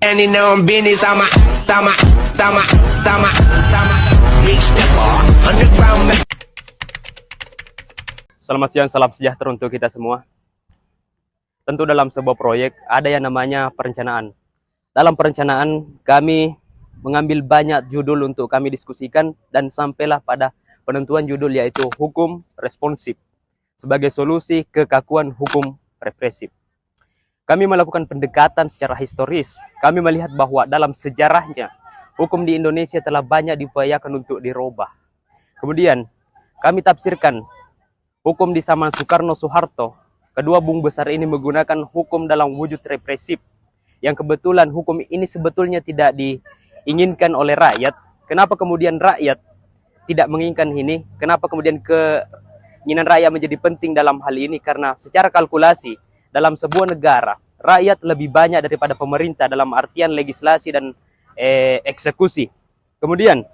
And you know I'm business, I'm a big stepper, underground. Selamat siang, salam sejahtera untuk kita semua. Tentu dalam sebuah proyek ada yang namanya perencanaan. Dalam perencanaan kami mengambil banyak judul untuk kami diskusikan dan sampailah pada penentuan judul yaitu hukum responsif sebagai solusi kekakuan hukum represif. Kami melakukan pendekatan secara historis. Kami melihat bahwa dalam sejarahnya hukum di Indonesia telah banyak diupayakan untuk dirubah. Kemudian kami tafsirkan hukum di zaman Soekarno-Soeharto. Kedua bung besar ini menggunakan hukum dalam wujud represif. Yang kebetulan hukum ini sebetulnya tidak diinginkan oleh rakyat. Kenapa kemudian rakyat tidak menginginkan ini? Kenapa kemudian keinginan rakyat menjadi penting dalam hal ini? Karena secara kalkulasi, dalam sebuah negara, rakyat lebih banyak daripada pemerintah dalam artian legislasi dan eksekusi. Kemudian,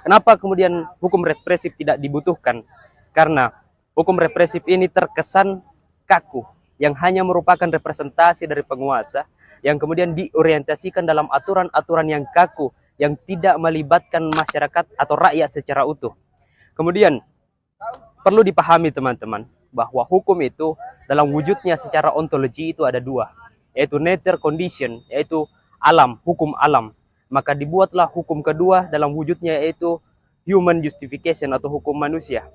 kenapa kemudian hukum represif tidak dibutuhkan? Karena hukum represif ini terkesan kaku, yang hanya merupakan representasi dari penguasa, yang kemudian diorientasikan dalam aturan-aturan yang kaku, yang tidak melibatkan masyarakat atau rakyat secara utuh. Kemudian, perlu dipahami teman-teman, bahwa hukum itu dalam wujudnya secara ontologi itu ada dua, yaitu nature condition, yaitu alam, hukum alam. Maka dibuatlah hukum kedua dalam wujudnya yaitu human justification atau hukum manusia.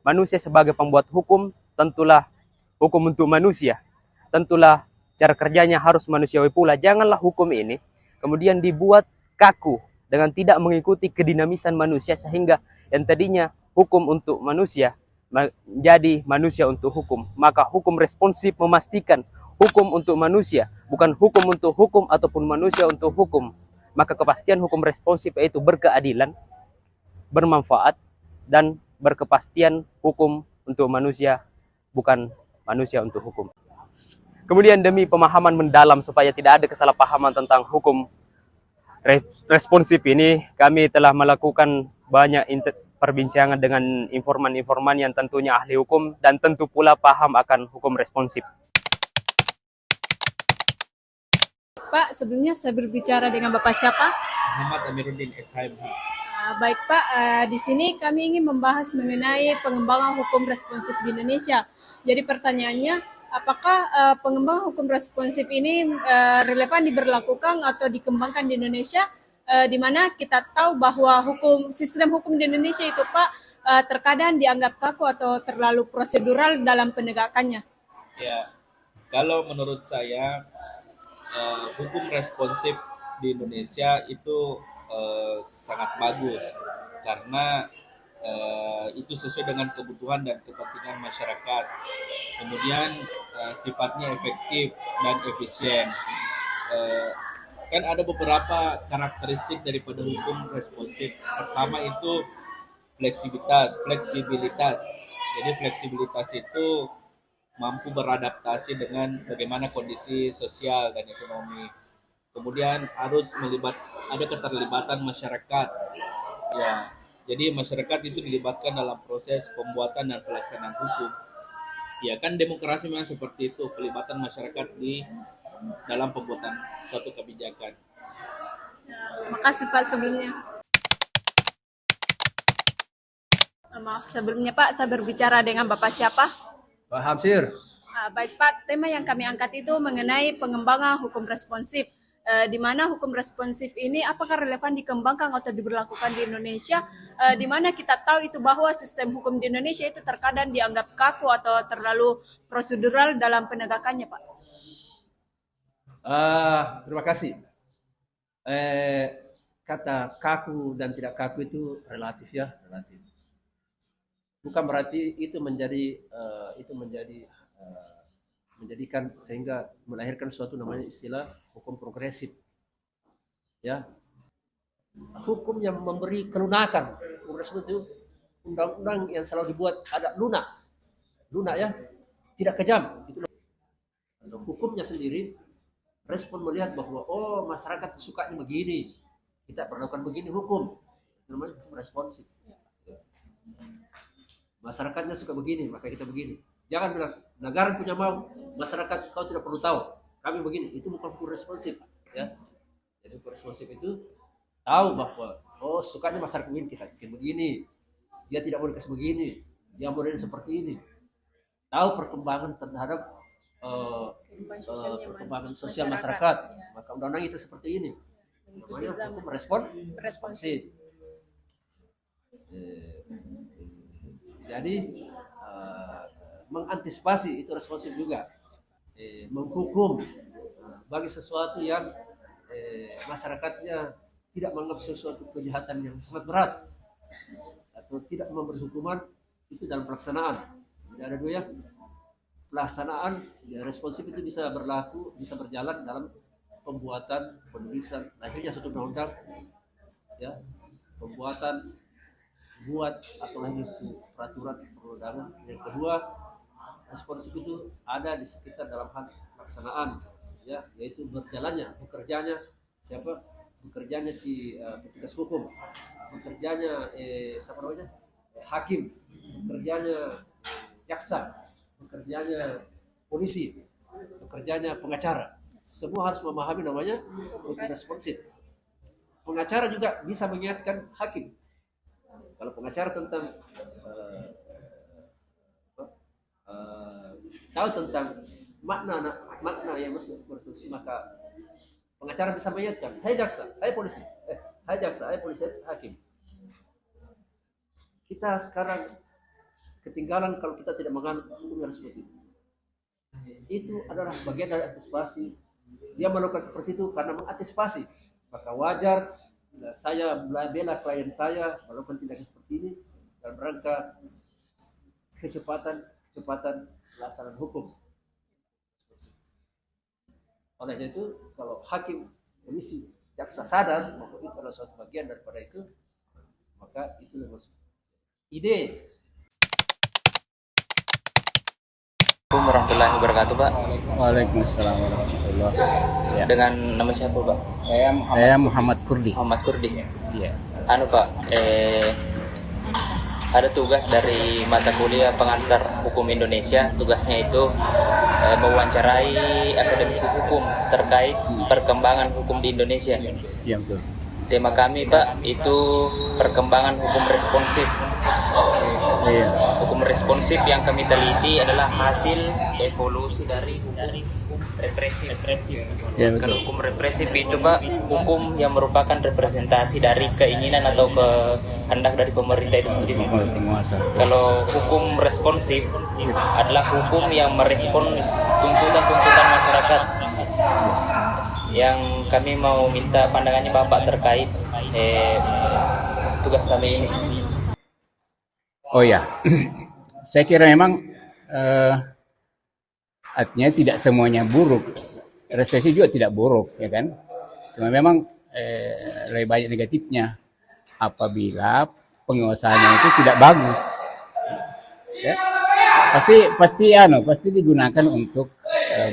Manusia sebagai pembuat hukum tentulah hukum untuk manusia. Tentulah cara kerjanya harus manusiawi pula. Janganlah hukum ini kemudian dibuat kaku dengan tidak mengikuti kedinamisan manusia sehingga yang tadinya hukum untuk manusia menjadi manusia untuk hukum. Maka hukum responsif memastikan hukum untuk manusia, bukan hukum untuk hukum ataupun manusia untuk hukum. Maka kepastian hukum responsif yaitu berkeadilan, bermanfaat, dan berkepastian hukum untuk manusia, bukan manusia untuk hukum. Kemudian demi pemahaman mendalam supaya tidak ada kesalahpahaman tentang hukum responsif ini, kami telah melakukan banyak perbincangan dengan informan-informan yang tentunya ahli hukum dan tentu pula paham akan hukum responsif. Pak, sebelumnya saya berbicara dengan Bapak siapa? Muhammad Amiruddin SHMH. Baik Pak, di sini kami ingin membahas mengenai pengembangan hukum responsif di Indonesia. Jadi pertanyaannya, apakah pengembangan hukum responsif ini relevan diberlakukan atau dikembangkan di Indonesia? Di mana kita tahu bahwa sistem hukum di Indonesia itu Pak terkadang dianggap kaku atau terlalu prosedural dalam penegakannya. Ya, kalau menurut saya hukum responsif di Indonesia itu sangat bagus karena itu sesuai dengan kebutuhan dan kepentingan masyarakat. Kemudian sifatnya efektif dan efisien. Kan ada beberapa karakteristik daripada hukum responsif. Pertama itu fleksibilitas. Jadi fleksibilitas itu mampu beradaptasi dengan bagaimana kondisi sosial dan ekonomi. Kemudian harus ada keterlibatan masyarakat. Ya, jadi masyarakat itu dilibatkan dalam proses pembuatan dan pelaksanaan hukum. Ya kan demokrasi memang seperti itu, pelibatan masyarakat di dalam pembuatan suatu kebijakan. Makasih Pak sebelumnya. Maaf sebelumnya Pak, saya berbicara dengan Bapak siapa? Pak Hamsir. Baik Pak, tema yang kami angkat itu mengenai pengembangan hukum responsif. Di mana hukum responsif ini apakah relevan dikembangkan atau diberlakukan di Indonesia? Di mana kita tahu itu bahwa sistem hukum di Indonesia itu terkadang dianggap kaku atau terlalu prosedural dalam penegakannya Pak. Terima kasih. Kata kaku dan tidak kaku itu relatif ya, relatif. Bukan berarti itu menjadikan sehingga melahirkan suatu namanya istilah hukum progresif. Ya. Hukum yang memberi kelunakan. Progresif itu undang-undang yang selalu dibuat ada lunak. Lunak ya, tidak kejam. Itu hukumnya sendiri respon melihat bahwa oh masyarakat sukanya begini, kita perlakukan begini hukum, itu namanya hukum responsif. Masyarakatnya suka begini, maka kita begini. Jangan bilang negara punya mau, masyarakat kau tidak perlu tahu, kami begini. Itu bukan hukum responsif. ya. Jadi hukum responsif itu tahu bahwa oh sukanya masyarakat ini kita bikin begini, dia tidak mau dikasih begini, dia mau seperti ini. Tahu perkembangan terhadap perkembangan sosial masyarakat. Maka undang-undang itu seperti ini. Namanya hukum responsif. Jadi mengantisipasi itu responsif juga. Menghukum bagi sesuatu yang masyarakatnya tidak menganggap sesuatu kejahatan yang sangat berat atau tidak memberi hukuman, itu dalam pelaksanaan. Jadi ada dua ya, pelaksanaan ya, responsif itu bisa berlaku, bisa berjalan dalam pembuatan, penulisan, lahirnya suatu undang-undang, ya, pembuatan, buat atau lahirnya suatu peraturan perundangan. Yang kedua, responsif itu ada di sekitar dalam hal pelaksanaan, ya, yaitu berjalannya, bekerjanya siapa? Bekerjanya si petugas hukum, bekerjanya siapa namanya? Hakim, bekerjanya jaksa, bekerjanya polisi, bekerjanya pengacara. Semua harus memahami namanya hukum responsif. Pengacara juga bisa mengingatkan hakim. Kalau pengacara tentang tahu tentang makna yang berfungsi, maka pengacara bisa mengingatkan, hai jaksa, hai polisi, hai jaksa, hai polisi, hakim. Kita sekarang ketinggalan kalau kita tidak menganut hukum responsif. Itu adalah bagian dari antisipasi. Dia melakukan seperti itu karena mengantisipasi. Maka wajar bila saya bela klien saya melakukan tindakan seperti ini dalam rangka kecepatan pelaksanaan hukum. Oleh itu, kalau hakim, polisi, jaksa sadar bahwa itu adalah suatu bagian daripada itu, maka itu masuk ide. Assalamualaikum warahmatullahi wabarakatuh, Pak. Waalaikumsalam warahmatullahi wabarakatuh. Ya. Dengan nama siapa, Pak? Saya Muhammad Kurdi. Muhammad Kurdi. Iya. Pak, ada tugas dari mata kuliah pengantar hukum Indonesia. Tugasnya itu mewawancarai akademisi hukum terkait perkembangan hukum di Indonesia. Iya betul. Tema kami, Pak, itu perkembangan hukum responsif. Iya. Hukum responsif yang kami teliti adalah hasil evolusi dari hukum represif. Iya betul. Kalau hukum represif itu, Pak, hukum yang merupakan representasi dari keinginan atau kehendak dari pemerintah itu sendiri. Penguasa. Kalau hukum responsif adalah hukum yang merespon tuntutan-tuntutan masyarakat. Yang kami mau minta pandangannya Bapak terkait tugas kami ini. Oh ya, saya kira memang artinya tidak semuanya buruk. Resesi juga tidak buruk, ya kan? Cuma memang lebih banyak negatifnya apabila penguasaannya itu tidak bagus. Ya. Pasti digunakan untuk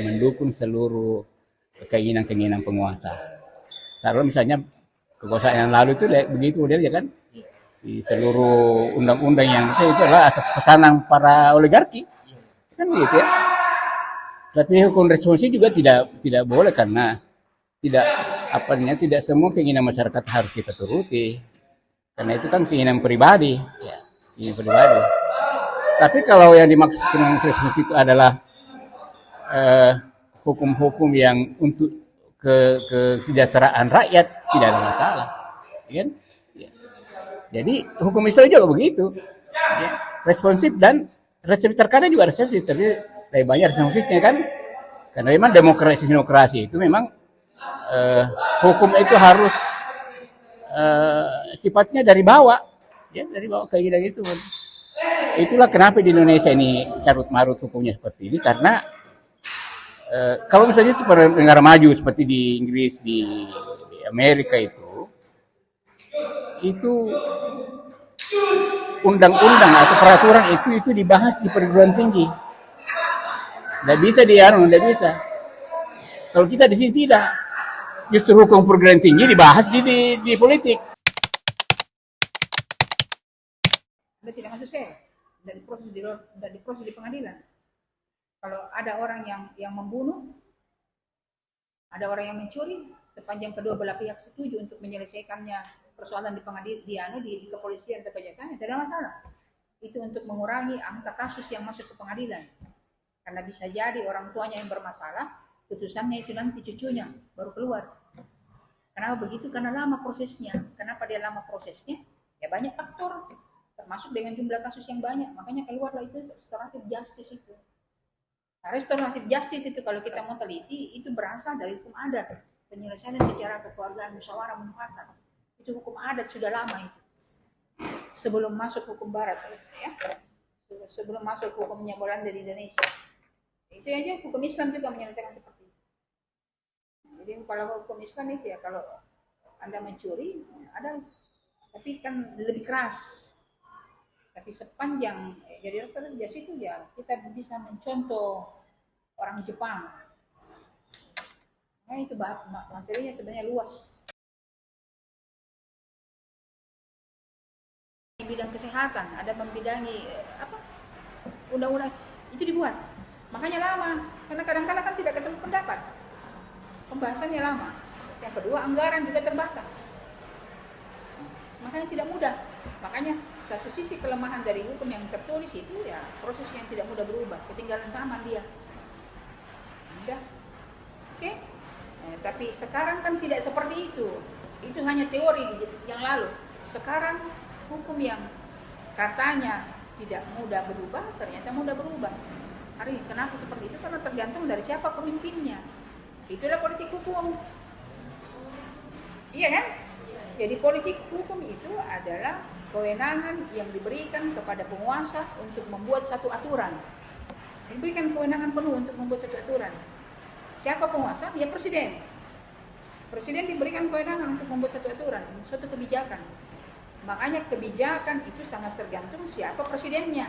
mendukung seluruh keinginan penguasa. Kalau misalnya kekuasaan yang lalu itu begitu dia ya kan, di seluruh undang-undang yang itu adalah atas pesanan para oligarki, kan begitu ya. Tapi hukum responsif juga tidak boleh karena tidak semua keinginan masyarakat harus kita turuti, karena itu kan keinginan pribadi, keinginan pribadi. Tapi kalau yang dimaksud hukum responsif itu adalah hukum-hukum yang untuk kesejahteraan rakyat, tidak ada masalah, kan? Ya. Jadi hukum Islam juga begitu, ya. Responsif dan responsif terkadang juga responsif, tapi lebih banyak responsifnya kan, karena memang demokrasi itu memang hukum itu harus sifatnya dari bawah, ya dari bawah kayak gitu. Itulah kenapa di Indonesia ini carut marut hukumnya seperti ini, karena kalau misalnya seperti negara maju seperti di Inggris, di Amerika itu undang-undang atau peraturan itu dibahas di perguruan tinggi. Nggak bisa nggak bisa. Kalau kita di sini tidak, justru hukum perguruan tinggi dibahas di politik. Berarti tidak masuk saya dari proses di pengadilan. Kalau ada orang yang membunuh, ada orang yang mencuri, sepanjang kedua belah pihak setuju untuk menyelesaikannya persoalan di pengadilan di kepolisian atau kejaksaan, tidak ada masalah. Itu untuk mengurangi angka kasus yang masuk ke pengadilan. Karena bisa jadi orang tuanya yang bermasalah, putusannya itu nanti cucunya baru keluar. Kenapa begitu? Karena lama prosesnya. Kenapa dia lama prosesnya? Ya banyak faktor, termasuk dengan jumlah kasus yang banyak. Makanya keluarlah itu restoratif justice itu. Nah, restoratif justice itu kalau kita mau teliti, itu berasal dari hukum adat. Penyelesaian secara kekeluargaan musyawarah mufakat. Itu hukum adat sudah lama itu. Sebelum masuk hukum barat, ya. Sebelum masuk hukumnya Belanda di Indonesia. Itu aja hukum Islam juga menyelesaikan seperti itu. Jadi kalau hukum Islam itu ya kalau Anda mencuri ada, tapi kan lebih keras. Tapi sepanjang jadi restoratif justice itu ya kita bisa mencontoh orang Jepang. Nah itu materinya sebenarnya luas. Di bidang kesehatan ada membidangi undang-undang itu dibuat. Makanya lama karena kadang-kadang kan tidak ketemu pendapat. Pembahasannya lama. Yang kedua anggaran juga terbatas. Makanya tidak mudah. Makanya satu sisi kelemahan dari hukum yang tertulis itu ya proses yang tidak mudah berubah, ketinggalan zaman dia. Mudah. Oke? Tapi sekarang kan tidak seperti itu. Itu hanya teori yang lalu. Sekarang hukum yang katanya tidak mudah berubah, ternyata mudah berubah. Hari kenapa seperti itu? Karena tergantung dari siapa pemimpinnya. Itulah politik hukum. Iya kan? Jadi politik hukum itu adalah kewenangan yang diberikan kepada penguasa untuk membuat satu aturan. Diberikan kewenangan penuh untuk membuat satu aturan. Siapa penguasa? Ya presiden. Presiden diberikan kewenangan untuk membuat satu aturan, suatu kebijakan. Makanya kebijakan itu sangat tergantung siapa presidennya.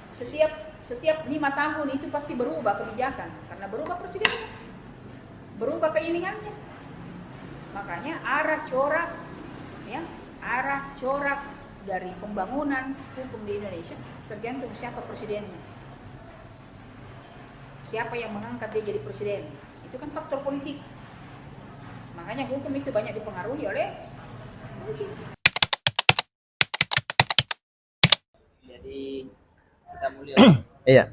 Setiap 5 tahun itu pasti berubah kebijakan karena berubah presidennya, berubah keinginannya. Makanya arah corak dari pembangunan hukum di Indonesia tergantung siapa presidennya. Siapa yang mengangkat dia jadi presiden? Itu kan faktor politik. Makanya hukum itu banyak dipengaruhi oleh politik. Jadi kita mulia Iya.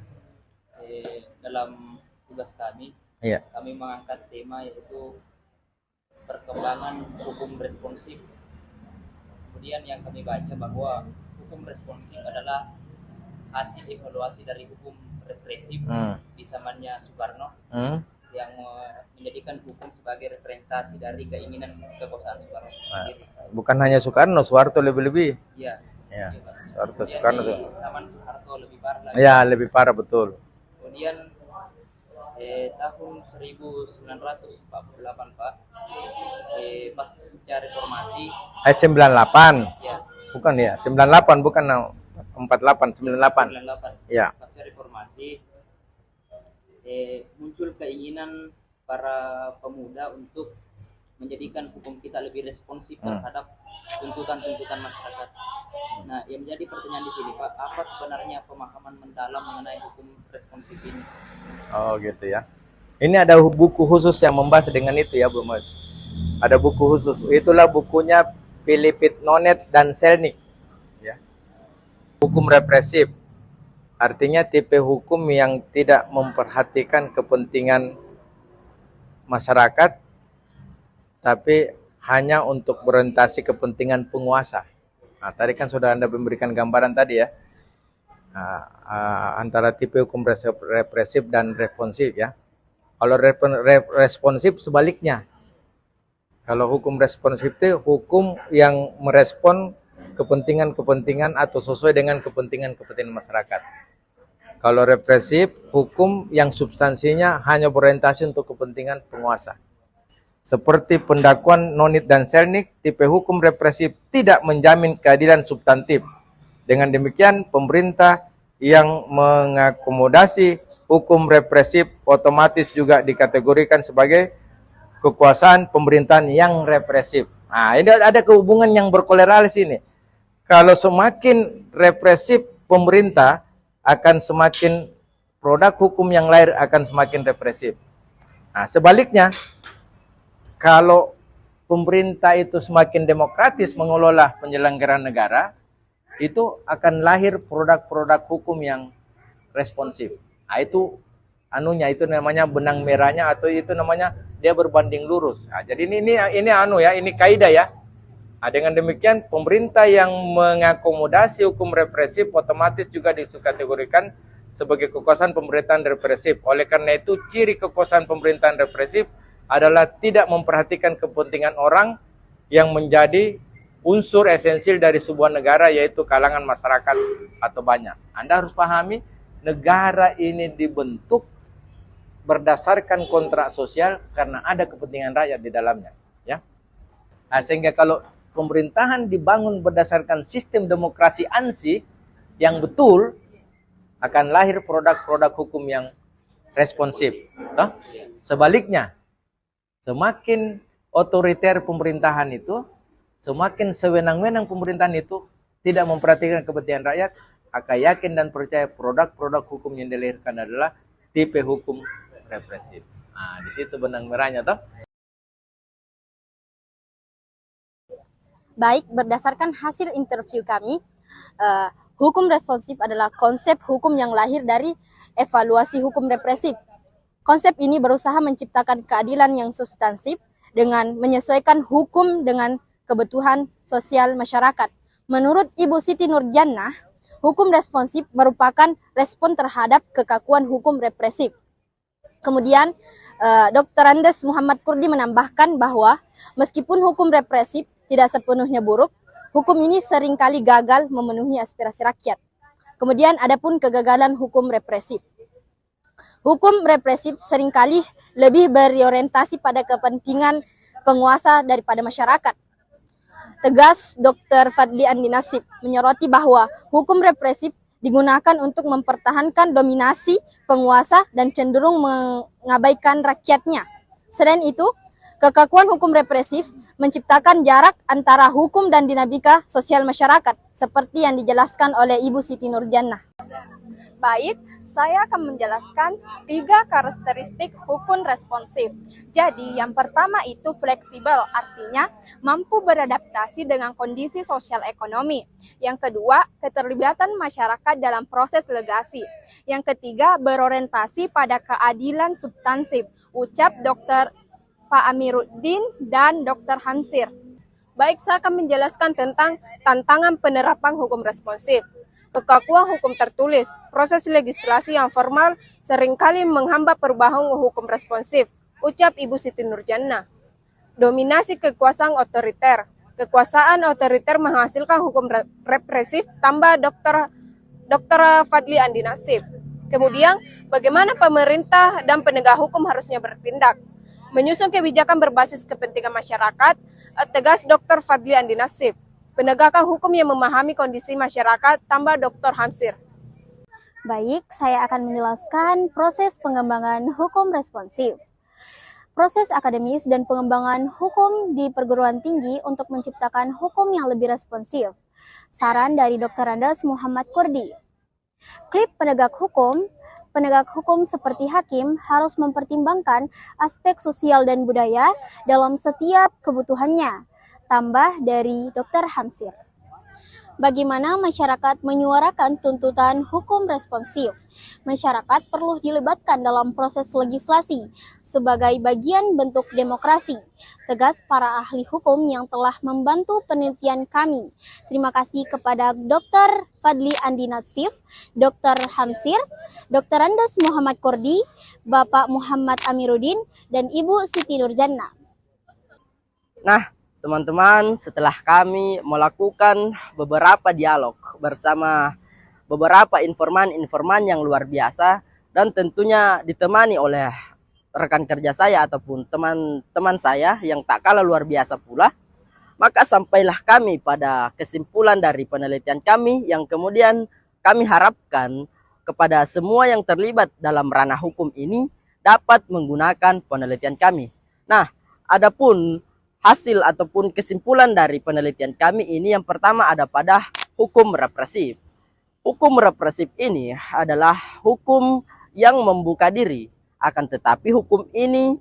dalam tugas kami, Iya. kami mengangkat tema yaitu perkembangan hukum responsif. Kemudian yang kami baca bahwa hukum responsif adalah hasil evaluasi dari hukum represif di zamannya Soekarno yang menjadikan hukum sebagai representasi dari keinginan kekuasaan Soekarno. Bukan hanya Soekarno, Soeharto lebih-lebih. Iya. Ya. Iya, Pak. Soeharto, Kemudian Soekarno. di zaman Soeharto lebih parah lagi. Ya, lebih parah betul. Kemudian tahun 1948 Pak, pas sejak reformasi 98. ya, Bukan ya, 98 bukan 48, 98. 98 Ya. pasca reformasi muncul keinginan para pemuda untuk menjadikan hukum kita lebih responsif terhadap tuntutan-tuntutan masyarakat. Nah, yang menjadi pertanyaan di sini Pak, apa sebenarnya pemahaman mendalam mengenai hukum responsif ini? Oh gitu ya. Ini ada buku khusus yang membahas dengan itu ya, Bu Mas. Ada buku khusus. Itulah bukunya Philip Nonet dan Selnik. Ya. Hukum represif. Artinya tipe hukum yang tidak memperhatikan kepentingan masyarakat, tapi hanya untuk berorientasi kepentingan penguasa. Nah, tadi kan sudah Anda memberikan gambaran tadi ya. Antara tipe hukum represif dan responsif ya. Kalau responsif sebaliknya. Kalau hukum responsif itu hukum yang merespon kepentingan-kepentingan atau sesuai dengan kepentingan-kepentingan masyarakat. Kalau represif, hukum yang substansinya hanya berorientasi untuk kepentingan penguasa. Seperti pendakwaan Nonet dan Selnik, tipe hukum represif tidak menjamin keadilan substantif. Dengan demikian, pemerintah yang mengakomodasi hukum represif otomatis juga dikategorikan sebagai kekuasaan pemerintahan yang represif. Nah, ini ada hubungan yang berkorelasi ini. Kalau semakin represif pemerintah, akan semakin produk hukum yang lahir akan semakin represif. Nah, sebaliknya, kalau pemerintah itu semakin demokratis mengelola penyelenggaraan negara, itu akan lahir produk-produk hukum yang responsif. Nah, itu anunya, itu namanya benang merahnya, atau itu namanya dia berbanding lurus. Nah, jadi ini kaidah ya. Nah, dengan demikian pemerintah yang mengakomodasi hukum represif otomatis juga dikategorikan sebagai kekuasaan pemerintahan represif. Oleh karena itu, ciri kekuasaan pemerintahan represif adalah tidak memperhatikan kepentingan orang yang menjadi unsur esensial dari sebuah negara, yaitu kalangan masyarakat atau banyak. Anda harus pahami, negara ini dibentuk berdasarkan kontrak sosial karena ada kepentingan rakyat di dalamnya. Ya. Nah, sehingga kalau pemerintahan dibangun berdasarkan sistem demokrasi ANSI yang betul, akan lahir produk-produk hukum yang responsif. Sebaliknya, semakin otoriter pemerintahan itu, semakin sewenang-wenang pemerintahan itu tidak memperhatikan kepentingan rakyat, akan yakin dan percaya produk-produk hukum yang dilahirkan adalah tipe hukum represif. Nah, di situ benang merahnya toh. Baik, berdasarkan hasil interview kami, hukum responsif adalah konsep hukum yang lahir dari evaluasi hukum represif. Konsep ini berusaha menciptakan keadilan yang substansif dengan menyesuaikan hukum dengan kebutuhan sosial masyarakat. Menurut Ibu Siti Nurjannah, hukum responsif merupakan respon terhadap kekakuan hukum represif. Kemudian, Dr. Andes Muhammad Kurdi menambahkan bahwa meskipun hukum represif tidak sepenuhnya buruk, hukum ini seringkali gagal memenuhi aspirasi rakyat. Kemudian adapun kegagalan hukum represif. Hukum represif seringkali lebih berorientasi pada kepentingan penguasa daripada masyarakat. Tegas Dr. Fadli Andi Nasib menyoroti bahwa hukum represif digunakan untuk mempertahankan dominasi penguasa dan cenderung mengabaikan rakyatnya. Selain itu, kekakuan hukum represif menciptakan jarak antara hukum dan dinamika sosial masyarakat, seperti yang dijelaskan oleh Ibu Siti Nurjannah. Baik, saya akan menjelaskan 3 karakteristik hukum responsif. Jadi, yang pertama itu fleksibel, artinya mampu beradaptasi dengan kondisi sosial ekonomi. Yang kedua, keterlibatan masyarakat dalam proses legasi. Yang ketiga, berorientasi pada keadilan substansif. Ucap Dr. Pak Amiruddin dan Dr. Hamsir. Baik, saya akan menjelaskan tentang tantangan penerapan hukum responsif. Kekakuan hukum tertulis, proses legislasi yang formal seringkali menghambat perubahan hukum responsif. Ucap Ibu Siti Nurjannah. Dominasi kekuasaan otoriter. Kekuasaan otoriter menghasilkan hukum represif, tambah Dr. Fadli Andi Nasib. Kemudian, bagaimana pemerintah dan penegak hukum harusnya bertindak? Menyusun kebijakan berbasis kepentingan masyarakat, tegas Dr. Fadli Andi Nasib. Penegakan hukum yang memahami kondisi masyarakat, tambah Dr. Hamsir. Baik, saya akan menjelaskan proses pengembangan hukum responsif. Proses akademis dan pengembangan hukum di perguruan tinggi untuk menciptakan hukum yang lebih responsif. Saran dari Dr. Andes Muhammad Kurdi. Klip penegak hukum seperti hakim harus mempertimbangkan aspek sosial dan budaya dalam setiap kebutuhannya. Tambah dari Dr. Hamsir. Bagaimana masyarakat menyuarakan tuntutan hukum responsif? Masyarakat perlu dilibatkan dalam proses legislasi sebagai bagian bentuk demokrasi. Tegas para ahli hukum yang telah membantu penelitian kami. Terima kasih kepada Dr. Fadli Andi Nasif, Dr. Hamsir, Dr. Andes Muhammad Kurdi, Bapak Muhammad Amiruddin, dan Ibu Siti Nurjannah. Nah, teman-teman, setelah kami melakukan beberapa dialog bersama beberapa informan-informan yang luar biasa dan tentunya ditemani oleh rekan kerja saya ataupun teman-teman saya yang tak kalah luar biasa pula, maka sampailah kami pada kesimpulan dari penelitian kami yang kemudian kami harapkan kepada semua yang terlibat dalam ranah hukum ini dapat menggunakan penelitian kami. Nah, adapun hasil ataupun kesimpulan dari penelitian kami ini yang pertama ada pada hukum represif. Hukum represif ini adalah hukum yang membuka diri Akan tetapi hukum ini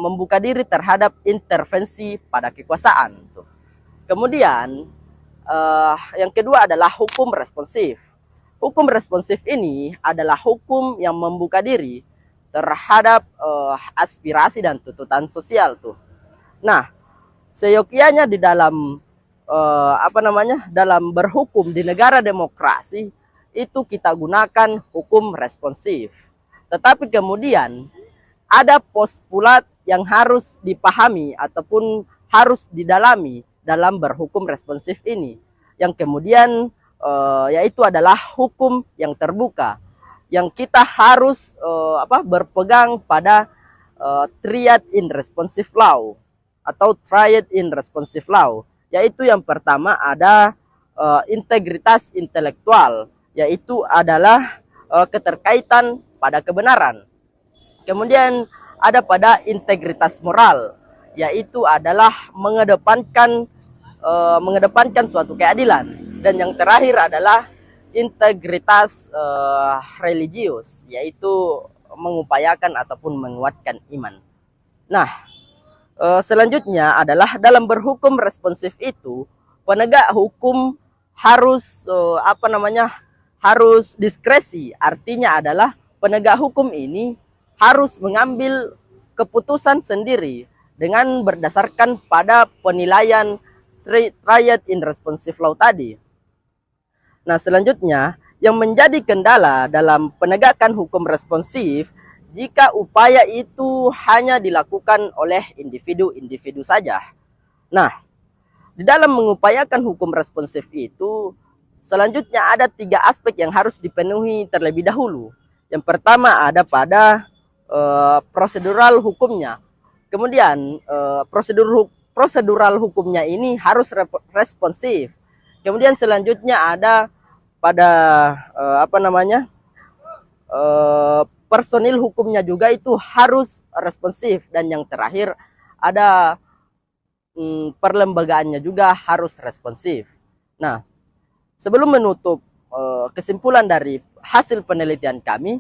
membuka diri terhadap intervensi pada kekuasaan. Kemudian yang kedua adalah hukum responsif. Hukum responsif ini adalah hukum yang membuka diri terhadap aspirasi dan tuntutan sosial tuh. Nah, seyogianya di dalam dalam berhukum di negara demokrasi itu kita gunakan hukum responsif. Tetapi kemudian ada postulat yang harus dipahami ataupun harus didalami dalam berhukum responsif ini, yang kemudian yaitu adalah hukum yang terbuka, yang kita harus berpegang pada triad in responsive law atau triad in responsive law, yaitu yang pertama ada integritas intelektual, yaitu adalah keterkaitan pada kebenaran. Kemudian ada pada integritas moral, yaitu adalah mengedepankan suatu keadilan. Dan yang terakhir adalah integritas religius, yaitu mengupayakan ataupun menguatkan iman. Nah, selanjutnya adalah dalam berhukum responsif itu penegak hukum harus harus diskresi. Artinya adalah penegak hukum ini harus mengambil keputusan sendiri dengan berdasarkan pada penilaian triad in responsive law tadi. Nah, selanjutnya yang menjadi kendala dalam penegakan hukum responsif jika upaya itu hanya dilakukan oleh individu-individu saja. Nah, di dalam mengupayakan hukum responsif itu selanjutnya ada 3 aspek yang harus dipenuhi terlebih dahulu. Yang pertama ada pada prosedural hukumnya. Kemudian prosedural hukumnya ini harus responsif. Kemudian selanjutnya ada pada personil hukumnya juga itu harus responsif, dan yang terakhir ada perlembagaannya juga harus responsif. Nah, sebelum menutup kesimpulan dari hasil penelitian kami,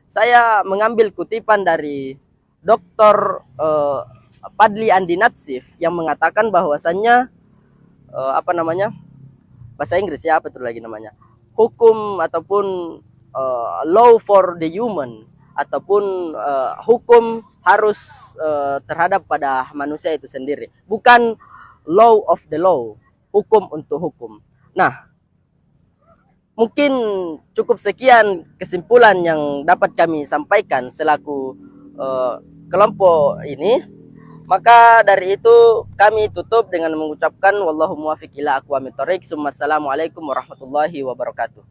saya mengambil kutipan dari Dr. Padli Andi Natsif yang mengatakan bahwasannya bahasa Inggris ya, apa itu lagi namanya, hukum ataupun law for the human, ataupun hukum harus terhadap pada manusia itu sendiri, bukan law of the law, hukum untuk hukum. Nah, mungkin cukup sekian kesimpulan yang dapat kami sampaikan selaku kelompok ini. Maka dari itu kami tutup dengan mengucapkan wallahu muwaffiq ila aqwamit thoriq. Assalamualaikum warahmatullahi wabarakatuh.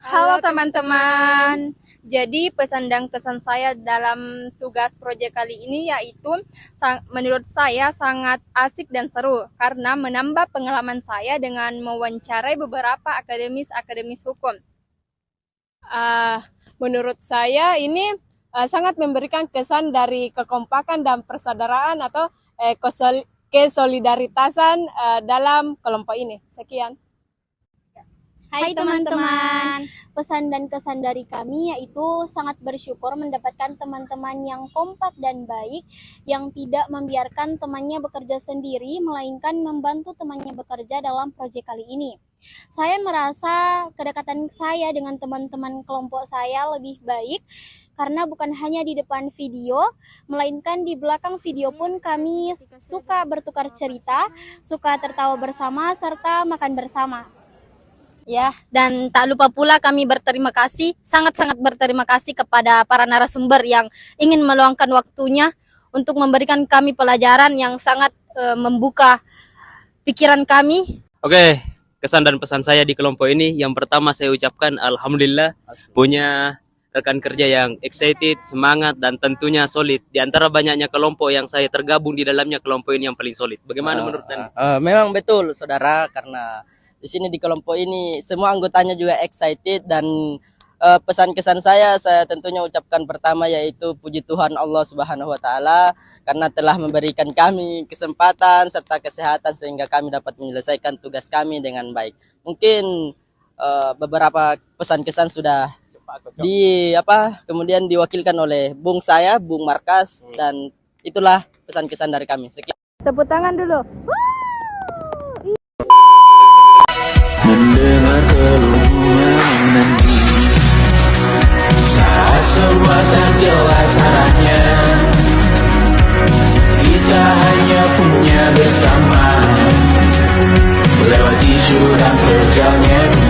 Halo teman-teman. Jadi pesan dan kesan saya dalam tugas proyek kali ini yaitu menurut saya sangat asik dan seru karena menambah pengalaman saya dengan mewawancarai beberapa akademis hukum. Menurut saya ini sangat memberikan kesan dari kekompakan dan persaudaraan atau kesolidaritasan dalam kelompok ini. Sekian. Hai teman-teman, pesan dan kesan dari kami yaitu sangat bersyukur mendapatkan teman-teman yang kompak dan baik, yang tidak membiarkan temannya bekerja sendiri, melainkan membantu temannya bekerja dalam proyek kali ini. Saya merasa kedekatan saya dengan teman-teman kelompok saya lebih baik, karena bukan hanya di depan video, melainkan di belakang video pun kami suka bertukar cerita, suka tertawa bersama, serta makan bersama. Ya, dan tak lupa pula kami berterima kasih, sangat-sangat berterima kasih kepada para narasumber yang ingin meluangkan waktunya untuk memberikan kami pelajaran yang sangat membuka pikiran kami. Oke, kesan dan pesan saya di kelompok ini, yang pertama saya ucapkan alhamdulillah punya rekan kerja yang excited, semangat, dan tentunya solid. Di antara banyaknya kelompok yang saya tergabung di dalamnya, kelompok ini yang paling solid. Bagaimana menurut Anda? Memang betul, saudara, karena di sini di kelompok ini semua anggotanya juga excited, dan pesan kesan saya tentunya ucapkan pertama yaitu puji Tuhan Allah Subhanahu wa taala karena telah memberikan kami kesempatan serta kesehatan sehingga kami dapat menyelesaikan tugas kami dengan baik. Mungkin beberapa pesan kesan sudah kemudian diwakilkan oleh Bung saya, Bung Markas, dan itulah pesan-kesan dari kami. Sekian. Tepuk tangan dulu. Mendengar keluhan nanti saat semua tak jelas arahnya, kita hanya punya bersama melewati jurang terjalnya.